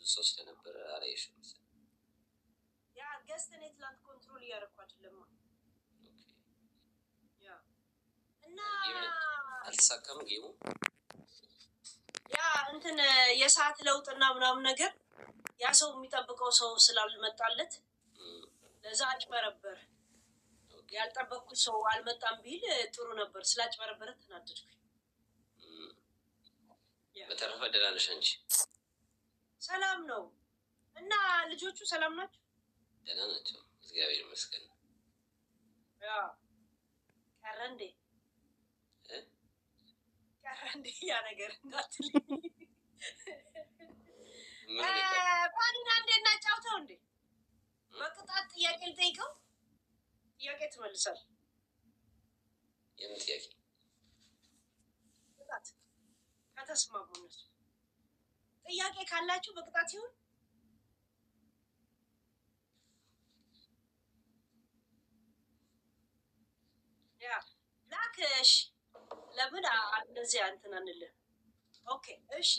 ብዙ ሰው ስለነበረ አላየሽም መሰለኝ። ያ ገስት እኔ ትላንት ኮንትሮል እያደረኩ አይደለም። ያ እና አልተሳካም ጌሙ። ያ እንትን የሰዓት ለውጥና ምናምን ነገር ያ ሰው የሚጠብቀው ሰው ስላልመጣለት ለዛ አጭበረበር። ያልጠበቅኩት ሰው አልመጣም ቢል ጥሩ ነበር። ስላጭበረበረ ተናደድኩኝ። በተረፈ ደህና ነሽ አንቺ? ሰላም ነው። እና ልጆቹ ሰላም ናቸው? ደህና ናቸው እግዚአብሔር ይመስገን። ያ ቀረ እንዴ ያ ነገር እንዳትልኝ። ባልና እንዴ እናጫውተው እንዴ? በቅጣት ጥያቄ ልጠይቀው። ጥያቄ ትመልሳል። የምን ጥያቄ? ቅጣት ከተስማሙ እነሱ ጥያቄ ካላችሁ በቅጣት ይሁን። ያ ላክሽ ለምን እንደዚህ እንትን አንልህ? ኦኬ እሺ።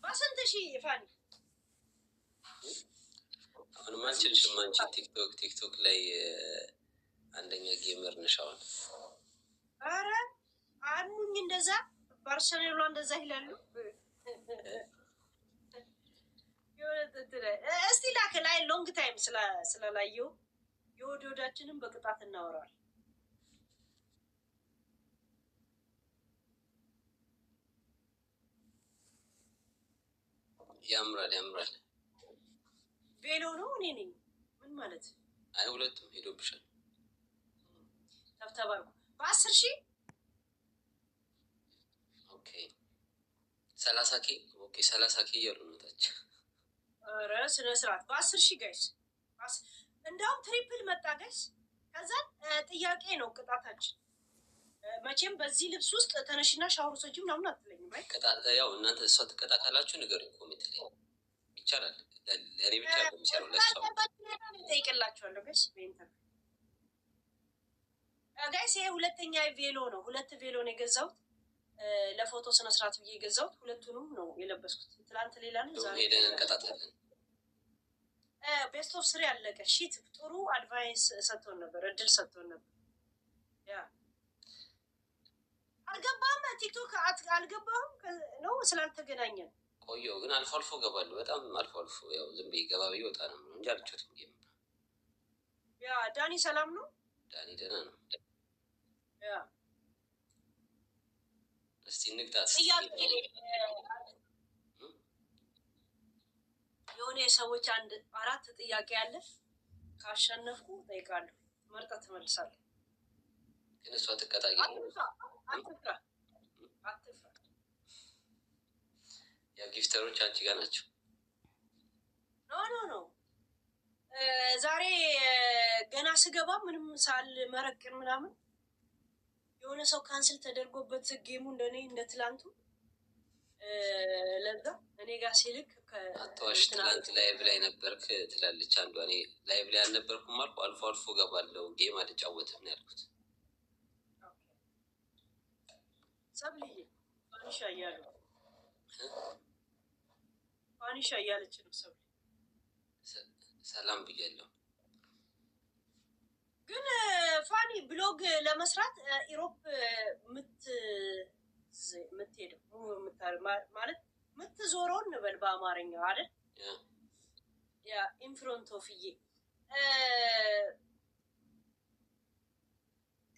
በስንት ሺህ ፋኒ? አሁንም አልችልሽም አንቺ ቲክቶክ ላይ አንደኛ ጌመር ነሽ አሁን። ኧረ አኑኝ እንደዛ ባርሰሎና እንደዛ ይላሉ። እስቲ ላክ ላይ ሎንግ ታይም ስላላየው የወደ ወዳችንም በቅጣት እናወራል። ያምራል። ቬሎ ነው እኔ ነኝ። ምን ማለት? አይ ሁለቱም ሄዶብሻል። ተብተባርኩ በ10 ሺህ። ኦኬ 30K። ኦኬ 30K እያሉ ነው ታች። ኧረ ስነ ስርዓት በ10 ሺህ ጋይስ። እንደውም ትሪፕል መጣ ጋይስ። ከዛ ጥያቄ ነው ቅጣታችን። መቼም በዚህ ልብስ ውስጥ ተነሽና ሻወር ሰጂ ምናምን አትለኝም። አይ ቅጣት ያው እናንተ እሷ ትቀጣ ካላችሁ ንገሩኝ ኮሜንት ላይ ይቻላል። ለእኔ ብቻ ለምሳሌ ለሰው ጠይቅላችኋለሁ ጋይስ። ጋይስ ይሄ ሁለተኛ ቬሎ ነው። 2 ቬሎ ነው የገዛሁት ለፎቶ ስነስርዓት ብዬ የገዛሁት። ሁለቱንም ነው የለበስኩት። ትላንት ሌላ ነው፣ ዛሬ ሄደን እንቀጣታለን። ቤስት ኦፍ 3 ያለቀ ሺት ጥሩ አድቫይስ ሰጥቶን ነበር፣ እድል ሰጥቶን ነበር። ያ አልገባህም? ቲክቶክ አልገባህም ነው ስላልተገናኘን ቆየሁ። ግን አልፎ አልፎ ገባለሁ፣ በጣም አልፎ አልፎ። ያው ዝም ብዬ ገባ ብዬ ወጣ ነው እንጂ አልጮትም። ጌም ያ ዳኒ ሰላም ነው? ዳኒ ደህና ነው። ያ እስቲ እንግጣት። የሆነ የሰዎች 4 ጥያቄ አለ። ካሸነፍኩ ጠይቃለሁ፣ መርጠህ ትመልሳለህ። ግን እሷ ትቀጣቂ አትፍራ። ያው ጊፍተሮች አንቺ ጋር ናቸው። ኖ ዛሬ ገና ስገባ ምንም ሳልመረቅን ምናምን የሆነ ሰው ካንስል ተደርጎበት ጌሙ እንደኔ እንደ ትላንቱ ለዛ እኔ ጋር ሲልክ አትዋሽ። ትላንት ላይቭ ላይ ነበርክ ትላለች አንዷ። እኔ ላይቭ ላይ አልነበርኩም አልኩ። አልፎ አልፎ ገባለሁ፣ ጌም አልጫወትም ነው ያልኩት። ሰብልዬ ፋኒሻ እያለች ነው። ሰላም ብያለሁ። ግን ፋኒ ብሎግ ለመስራት ኢሮፕ ምትሄደው ማለት ምትዞረውን እንበል በአማርኛ አይደል? ያ ኢንፍሮንት ኦፍዬ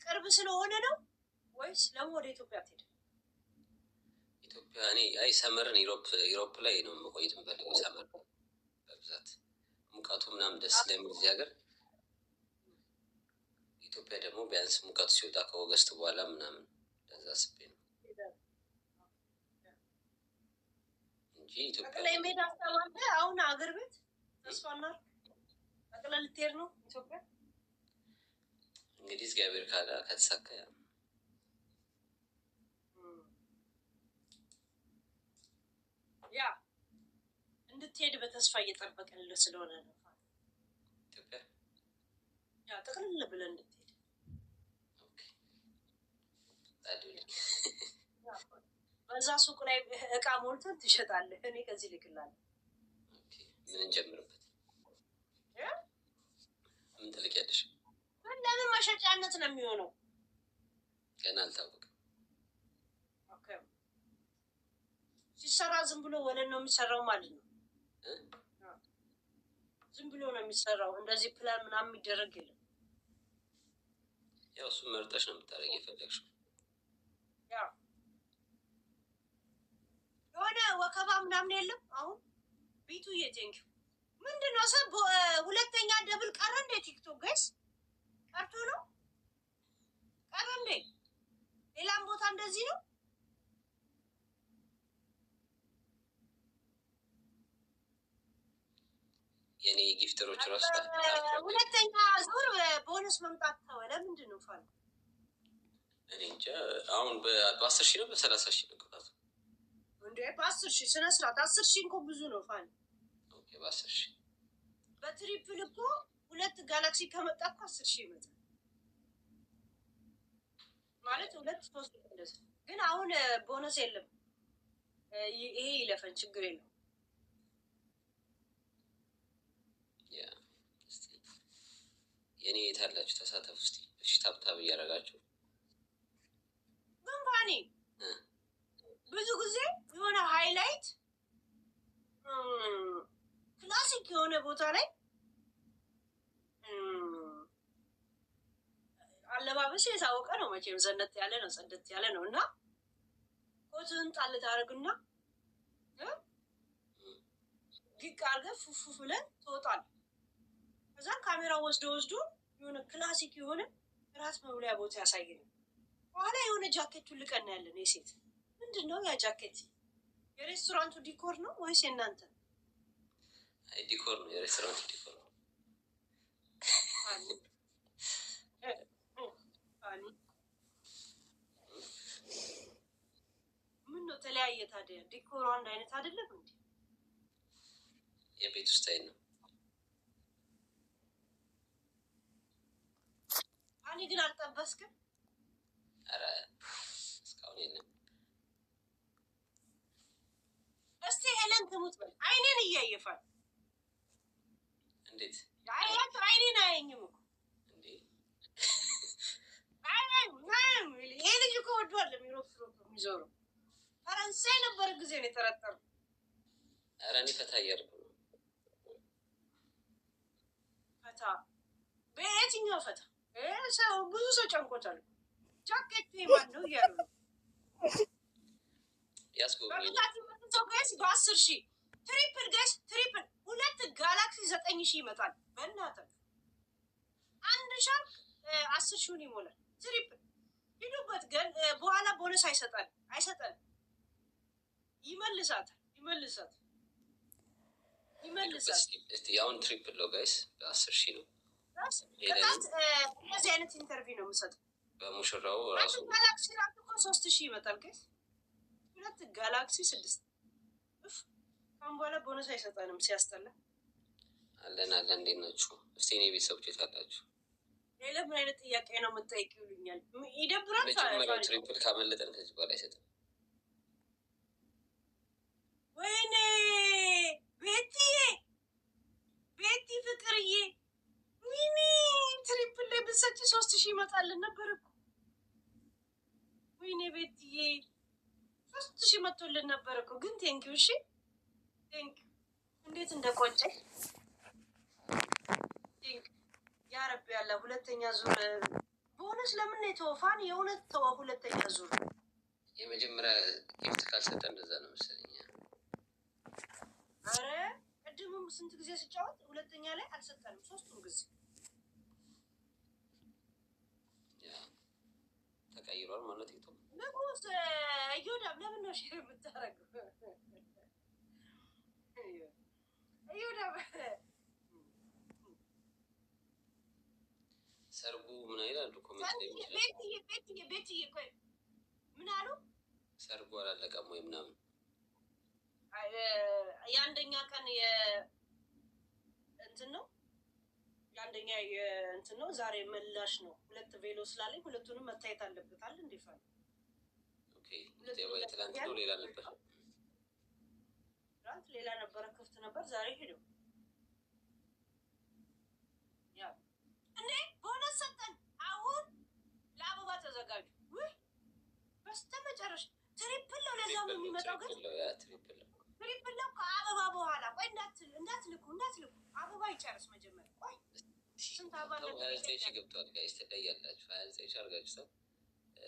ቅርብ ስለሆነ ነው ወይስ ለምን ወደ ኢትዮጵያ ትሄድ? ኢትዮጵያ እኔ አይ ሰመርን ኢሮፕ ላይ ነው መቆየት የምፈልገው። ሰመር በብዛት ሙቀቱ ምናምን ደስ ስለሚል እዚህ ሀገር። ኢትዮጵያ ደግሞ ቢያንስ ሙቀቱ ሲወጣ ከኦገስት በኋላ ምናምን ለዛ አስቤ ነው እንጂ ኢትዮጵያ ጠቅላይ ሜዳ አስተባለ። አሁን አገር ቤት ተስፋና ጠቅላይ ልትሄድ ነው ኢትዮጵያ። እንግዲህ እግዚአብሔር ካለ ከተሳካ ያ እንድትሄድ በተስፋ እየጠበቅንልህ ስለሆነ ነው። ኢትዮጵያ ያ ጠቅልል ብለን እንድትሄድ በዛ ሱቅ ላይ እቃ ሞልተን ትሸጣለህ። እኔ ከዚህ ልክላለሁ። ምን እንጀምርበት? ምን ትልቂያለሽ? ለምን መሸጫነት ነው የሚሆነው? ገና አልታወቀም። ኦኬ ሲሰራ ዝም ብሎ ወለን ነው የሚሰራው ማለት ነው። ዝም ብሎ ነው የሚሰራው። እንደዚህ ፕላን ምናምን የሚደረግ የለም። ያው እሱን መርጠሽ ነው የምታደርጊ የፈለግሽው። ያው የሆነ ወከባ ምናምን የለም። አሁን ቤቱ የቴንኪው ምንድነው ሰብ ሁለተኛ ደብል ቀረ እንዴ? ቲክቶክ ጋይስ ቀርቶ ነው ቀረ እንዴ? ሌላም ቦታ እንደዚህ ነው። የኔ ጊፍተሮች ራሱ ሁለተኛ ዙር ቦነስ መምጣት ተወ። ለምንድን ነው ፋን? እኔ እንጃ። አሁን በ10 ሺህ ነው በ30 ሺህ ነው ቅጣቱ እንዴ? በ10 ሺህ ስነ ስርዓት 10 ሺህ እንኳን ብዙ ነው ፋን። ኦኬ በ10 ሺህ በትሪፕል እኮ 2 ጋላክሲ ከመጣ እኮ 10 ሺህ ይመጣል ማለት 2 3 እንደዚህ። ግን አሁን ቦነስ የለም። ይሄ ይለፈን ችግር የለም። የኔ የታላችሁ ተሳተፉ እስቲ። እሺ ታብታብ እያደረጋችሁ ግንባኔ ብዙ ጊዜ የሆነ ሃይላይት ክላሲክ የሆነ ቦታ ላይ አለባበስ የታወቀ ነው መቼም ዘነት ያለ ነው ጸደት ያለ ነው እና ኮትን ጣል ታደርግና ግቅ አድርገህ ፉፉ ብለን ትወጣለህ። ከዛም ካሜራ ወስዶ የሆነ ክላሲክ የሆነ ራስ መብለያ ቦታ ያሳየናል። በኋላ የሆነ ጃኬቱን ልቀና ያለን የሴት ምንድን ነው ያ ጃኬት? የሬስቶራንቱ ዲኮር ነው ወይስ የእናንተ? አይ ዲኮር ነው፣ የሬስቶራንቱ ዲኮር ነው። ምን ነው ተለያየ ታዲያ? ዲኮሩ አንድ አይነት አይደለም እንዴ? የቤት ውስጥ አይ ነው። እኔ ግን አልጠበስክም። ኧረ እስካሁን የለም። እስቲ ሄለን ትሙት በል። አይኔን እያየፋል። እንዴት? አያት አይኔን አያየኝም እኮ እንዴ? ይሄ ልጅ እኮ ወዷል የሚሮጥ የሚዞረው። ፈረንሳይ ነበር ጊዜ ነው የጠረጠሩ። ኧረ እኔ ፈታ እያልኩ ነው። ፈታ በየትኛው ፈታ? ሰው ብዙ ሰው ጨንቆታል። ጃኬት ማን ነው እያሉ ነው ያስጎብኝ ሰው ጋይስ በ10 ሺህ ትሪፕል ጋይስ ትሪፕል 2 ጋላክሲ 9 ሺህ ይመጣል። በእናትህ አንድ ሻርክ 10 ሺውን ይሞላል። ትሪፕል ሂዱበት። ግን በኋላ ቦነስ አይሰጠን ይመልሳታል። እስቲ አሁን ትሪፕል ነው ጋይስ በ10 ሺህ ነው። እንደዚህ አይነት ኢንተርቪው ነው የምሰጠው። በሙሽራው ራሱ ጋላክሲ ራሱ እኮ 3 ሺህ ይመጣል ጋይስ። 2 ጋላክሲ 6 ካሁን በኋላ ቦነስ አይሰጠንም። ሲያስጠላ አለን። እንዴት ናችሁ? እስቲ እኔ ቤተሰቦች የት አላችሁ? ሌላ ምን አይነት ጥያቄ ነው የምትጠይቂው ይሉኛል። ይደብራል። ትሪፕል ካመለጠን ከዚህ በኋላ አይሰጥም። ወይኔ ቤቲ ፍቅርዬ ሚኒ ትሪፕል ላይ ብትሰጪ 3 ሺህ ይመጣልን ነበር እኮ። ወይኔ ቤትዬ 3 ሺህ መጥቶልን ነበር እኮ። ግን ቴንኪው። እሺ ቴንኪው። እንዴት እንደቆጨኝ ቴንኪው። ያረብ ያለ ሁለተኛ ዙር ቦነስ ለምን ነው የተወፋን? የእውነት ተወ። ሁለተኛ ዙር የመጀመሪያ ጊፍት ካልሰጠ እንደዛ ነው መሰለኝ። አረ ቅድምም ስንት ጊዜ ስጫወት ሁለተኛ ላይ አልሰጠንም። 3ቱም ጊዜ ተቀይሯል ማለት ነው። ንጉስ እዮዳብ ለምን ነው ሼር የምታረገው? እዮዳብ ሰርጉ ምን ይላሉ ኮሜንት ላይ? ቤትዬ ቆይ ምን አሉ? ሰርጉ አላለቀም ወይ ምናምን? የአንደኛ ቀን እንትን ነው የአንደኛ እንትን ነው። ዛሬ መላሽ ነው። 2 ቬሎ ስላለኝ ሁለቱንም መታየት አለበታል። እንዲፋል ኦኬ። ትላንት ነው ሌላ ነበር። ትላንት ሌላ ነበረ፣ ክፍት ነበር። ዛሬ ሄደው ነው ግን ትሪፕል ነው ከአበባ በኋላ ቆይ እንዳትልኩ አበባ ይጨርስ መጀመሪያ ቆይ ስንት አበባ ነው 29 ገብቷል ጋይስ ትለያላችሁ 29 አርጋችሁ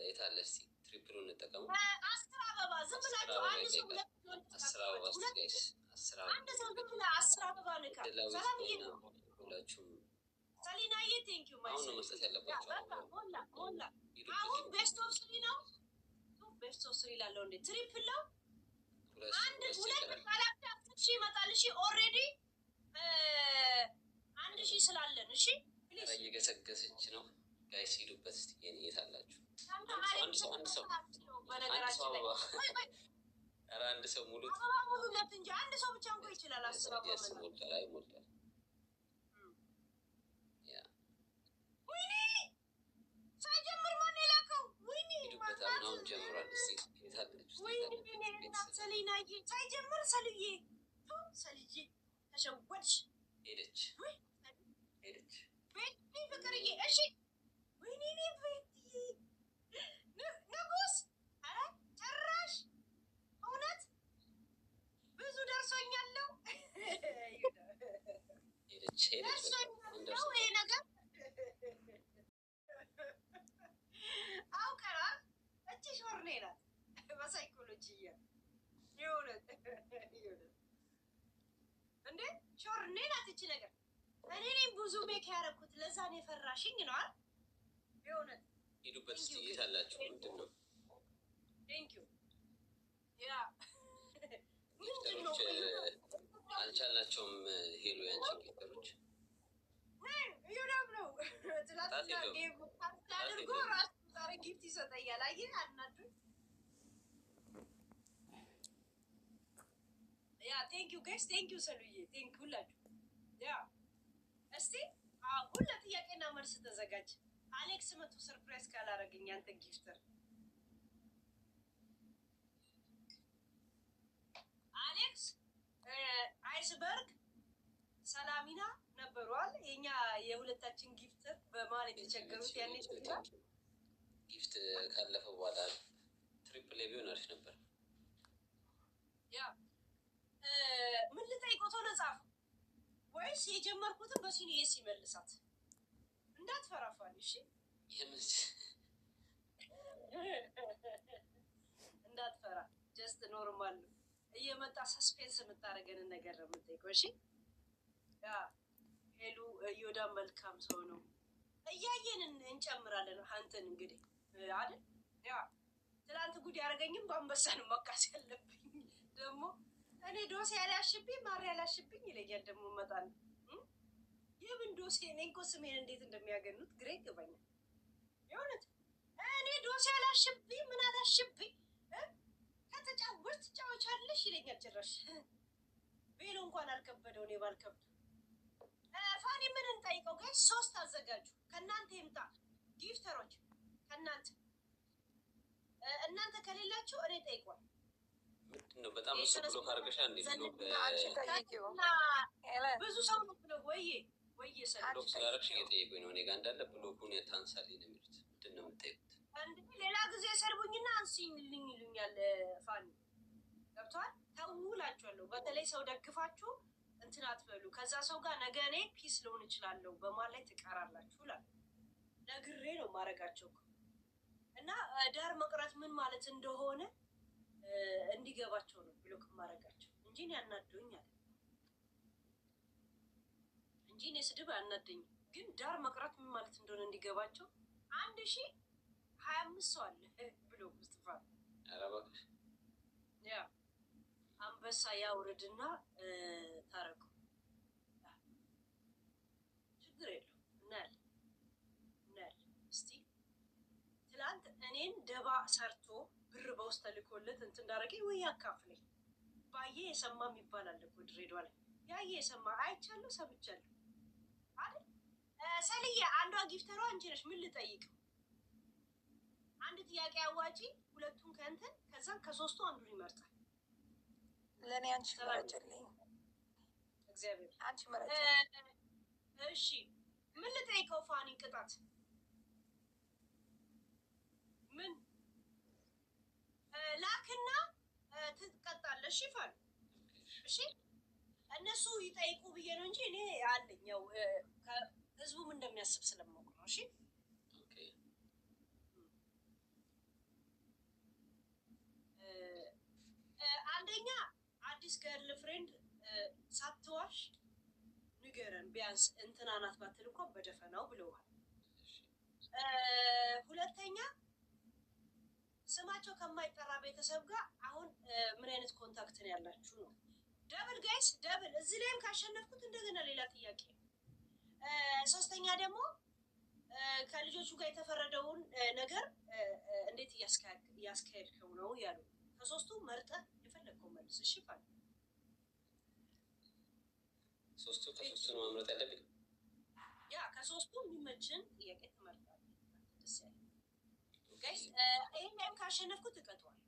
የታለ እስኪ ትሪፕሉን እንጠቀመው 10 አበባ ዝም ብላችሁ አንድ ሰው 10 አበባ ጋይስ 10 አበባ አንድ ሰው ዝም ብላ 10 አበባ ንካ ሰላም ሁላችሁም ሰሊናዬ ቴንክ ዩ ማይ አሁን ነው መስጠት ያለባችሁ ሞላ አሁን ቤስት ኦፍ 3 ነው ቤስት ኦፍ 3 ይላለው እንዴ ትሪፕል ነው አንድ ሁለት ካላክታ 10,000 ይመጣል እሺ ኦሬዲ 1,000 ስላለን እሺ ፕሊዝ እየገሰገሰች ነው ጋይስ ሂዱበት እስቲ የኔ የታላችሁ አንድ ሰው በነገራችን ላይ ኧረ አንድ ሰው ሙሉ ሙሉለት እንጂ አንድ ሰው ብቻ እንኳን ይችላል አስባ ሞልቷል አይ ሞልቷል ወይኔ ሳይጀምር ማን የላከው ወይኔ ሂዱበት አሁን ጀምሯል እስቲ የታለች ወይኔ ሰሊናዬ ሳይጀምር ሰልዬ ተሸወድሽ ሄደች ቤቲ ፍቅርዬ እሺ ወይኔ ቤቲ ንጉስ ኧረ ጭራሽ እውነት ብዙ ደርሶኛለሁ ደርሶኛለሁ ይሄ ነገር አውቀናል እቺ ሾርኔ ናት በሳይኮሎጂ የሆነ እንዴ ሾርኔ ናት እቺ ነገር እኔ ነኝ ብዙ ሜክ ያደረኩት ለዛ ነው የፈራሽኝ ነው አይደል የሆነ ሂዱበት እስቲ የታላችሁ ምንድን ነው ቴንክ ዩ ያ ጊፍተሮች አልቻልናቸውም ሄሉ ያንቺን ጊፍተሮች ይሁዳም ነው ትላንትና ጌም አድርጎ ራሱ ዛሬ ጊፍት ይሰጠኛል አየህ አናዱኝ ያ ቴንክ ዩ ጋይስ ቴንክ ዩ ሰሉዬ ቴንክ ዩ ሁላችሁ ያ እስቲ ሁላ ጥያቄና መልስ ተዘጋጅ አሌክስ መቶ ሰርፕራይዝ ካላረገኝ አንተ ጊፍተር አሌክስ አይስበርግ ሰላሚና ነበሯል የኛ የሁለታችን ጊፍተር በማል የተቸገሩት ያኔ ይችላል ጊፍት ካለፈ በኋላ ትሪፕል ቢሆን አሪፍ ነበር ያ ምን ልጠይቀው ቶሎ ጻፉ ወይስ የጀመርኩትን በሲኒየስ ይመልሳት እንዳትፈራፋል እሺ እንዳትፈራ ጀስት ኖርማል ነው እየመጣ ሰስፔንስ የምታደርገንን ነገር ነው የምጠይቀው እሺ ያ ሄሉ ዮዳ መልካም ሰው ነው እያየን እንጨምራለን አንተን እንግዲህ አይደል ያ ትላንት ጉድ ያደርገኝም በአንበሳን መካስ ያለብኝ ደግሞ እኔ ዶሴ ያላሽብኝ ማር ያላሽብኝ ይለኛል ደግሞ እመጣለሁ የምን ዶሴ እኔ እኮ ስሜን እንዴት እንደሚያገኙት ግራ ይገባኛል የእውነት እኔ ዶሴ ያላሽብኝ ምን አላሽብኝ ከተጫወት ትጫወቻለሽ ይለኛል ጭራሽ ቤሎ እንኳን አልከበደው እኔ ባልከብድ ፋኒ ምን እንጠይቀው ጋይስ 3 አዘጋጁ ከእናንተ ይምጣ ጊፍተሮች ከእናንተ እናንተ ከሌላችሁ እኔ ጠይቋል ምንድነው በጣም እሱ ብሎ ካርገሻ እንዴ ብዙ ሰው ነው ወይዬ ብሎክ ስላደረግሽ እየጠየቁኝ ነው እኔ ጋር እንዳለ ብሎኩን ታንሳልኝ ነው የሚሉት ምንድን ነው የምጠይቁት ሌላ ጊዜ ሰርቡኝና አንሲልኝ ይሉኛል ፋኒ ገብቷል ተውላችኋለሁ በተለይ ሰው ደግፋችሁ እንትን አትበሉ ከዛ ሰው ጋር ነገ እኔ ፒስ ልሆን እችላለሁ በማን ላይ ትቀራላችሁ ላል ነግሬ ነው ማድረጋቸው እና ዳር መቅረት ምን ማለት እንደሆነ እንዲገባቸው ነው ብሎክ ማድረጋቸው እንጂ ያናደኝ አለ እንጂ እኔ ስድብ አያናደኝም ግን ዳር መቅረት ምን ማለት እንደሆነ እንዲገባቸው 1025 ሰው አለ ብሎ ሙስጥፋ አረባክ ያ አንበሳ ያውርድና ታረቁ ችግር የለው እናያለን እስቲ ትላንት እኔን ደባ ሰርቶ ብር በውስጥ ተልኮለት እንትን እንዳደረገኝ ወይ ያካፍለኝ ባየ የሰማ የሚባል አለ እኮ ድሬዳዋ ላይ ያየ የሰማ አይቻለሁ ሰምቻለሁ አይደል ሰልዬ አንዷ ጊፍተሯ አንቺ ነሽ ምን ልጠይቅ አንድ ጥያቄ አዋጪ ሁለቱን ከእንትን ከዛም ከሶስቱ አንዱን ይመርጣል ለእኔ አንቺ መረጭልኝ እግዚአብሔር አንቺ መረጭልኝ እሺ ምን ልጠይቀው ፋኒ ቅጣት ምን ላክና ትቀጣለሽ ይፋል። እሺ እነሱ ይጠይቁ ብዬ ነው እንጂ እኔ አለኝ ያው ህዝቡም እንደሚያስብ ስለማውቅ ነው። እሺ አንደኛ አዲስ ገርል ፍሬንድ ሳትዋሽ ንገረን ቢያንስ እንትና ናት ባትል እንኳን በደፈናው ብለዋል። ሁለተኛ ስማቸው ከማይጠራ ቤተሰብ ጋር አሁን ምን አይነት ኮንታክት ነው ያላችሁ ነው። ደብል ጋይስ ደብል እዚህ ላይም ካሸነፍኩት እንደገና ሌላ ጥያቄ። ሶስተኛ ደግሞ ከልጆቹ ጋር የተፈረደውን ነገር እንዴት እያስካሄድከው ነው ያሉ። ከሶስቱ መርጠህ የፈለግከው መልስ። እሺ ባል ከሶስቱ ነው መምረጥ ያለብኝ። ያ ከሶስቱ የሚመችን ጥያቄ ትመርጣለህ። ደስ ያለ ጋይስ ይሄን ላይም ካሸነፍኩት እቀጣዋለሁ።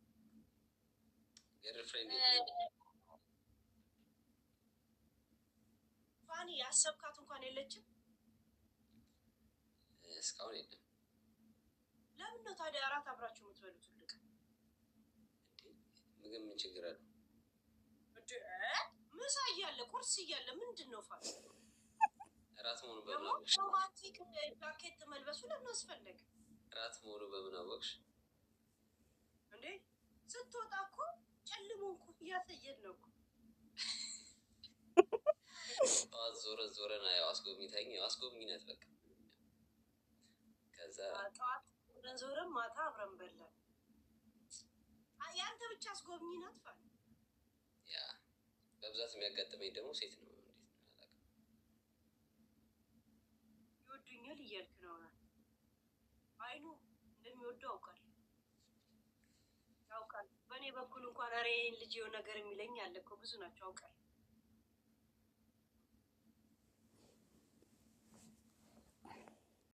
ገርልፍሬንድ ፋኒ ያሰብካት እንኳን የለችም እስካሁን የለም። ለምን ነው ታዲያ እራት አብራችሁ የምትበሉት? ልቅ ምግብ ምን ችግር አለው? ምሳ እያለ ቁርስ እያለ ምንድን ነው ፋኒ? እራት መሆኑ በምን አወቅሽ? ሮማንቲክ ጃኬት መልበሱ ለምን አስፈለገ? እራት መሆኑ በምን አወቅሽ? እንዴ ስትወጣ እኮ ጨልሞ እኮ እያሳየን ነው እኮ። ጠዋት ዞረን ያው አስጎብኝታኝ ያው አስጎብኝነት በቃ ከዛ ጠዋት ዞረን ማታ አብረን በላን። ያንተ ብቻ አስጎብኝ ናት ፋኒ? ያ በብዛት የሚያጋጥመኝ ደግሞ ሴት ነው። እንዴት ነው አላውቅም። ይወዱኛል እያልክ ነው? አይኑ እንደሚወደው ያውቃል። በእኔ በኩል እንኳን ኧረ ይሄን ልጅ የሆነ ነገር የሚለኝ አለ እኮ ብዙ ናቸው አውቃል።